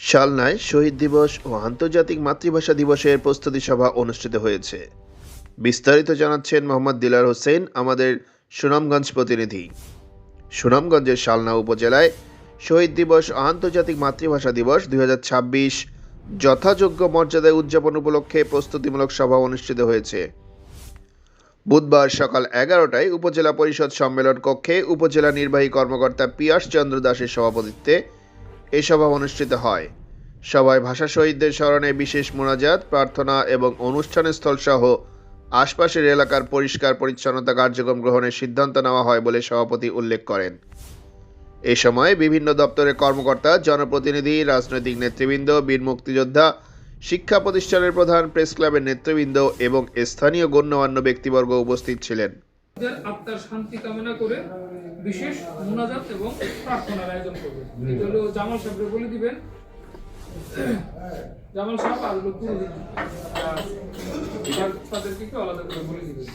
শালনায় শহীদ দিবস ও আন্তর্জাতিক মাতৃভাষা দিবসের প্রস্তুতি সভা অনুষ্ঠিত হয়েছে। বিস্তারিত জানাচ্ছেন মোহাম্মদ দিলার হোসেন, আমাদের সুনামগঞ্জ প্রতিনিধি। সুনামগঞ্জের শালনা উপজেলায় শহীদ দিবস ও আন্তর্জাতিক মাতৃভাষা দিবস 2026 যথাযোগ্য মর্যাদায় উদযাপন উপলক্ষে প্রস্তুতিমূলক সভা অনুষ্ঠিত হয়েছে। বুধবার সকাল 11টায় উপজেলা পরিষদ সম্মেলন কক্ষে উপজেলা নির্বাহী কর্মকর্তা পিয়াস চন্দ্র দাসের সভাপতিত্বে এ সভা অনুষ্ঠিত হয়। সভায় ভাষা শহীদদের স্মরণে বিশেষ মোনাজাত, প্রার্থনা এবং অনুষ্ঠানস্থল সহ আশপাশের এলাকার পরিষ্কার পরিচ্ছন্নতা কার্যক্রম গ্রহণের সিদ্ধান্ত নেওয়া হয় বলে সভাপতি উল্লেখ করেন। এ সময় বিভিন্ন দপ্তরের কর্মকর্তা, জনপ্রতিনিধি, রাজনৈতিক নেতৃবৃন্দ, বীর মুক্তিযোদ্ধা, শিক্ষা প্রতিষ্ঠানের প্রধান, প্রেস ক্লাবের নেতৃবৃন্দ এবং স্থানীয় গণ্যমান্য ব্যক্তিবর্গ উপস্থিত ছিলেন। আত্মার শান্তি কামনা করে বিশেষ মোনাজাত এবং প্রার্থনার আয়োজন করবে। এগুলো জামাল সাহেব বলে দিবেন। জামাল সাহেব আর লোক তাদেরকে একটু আলাদা করে বলে দিবেন।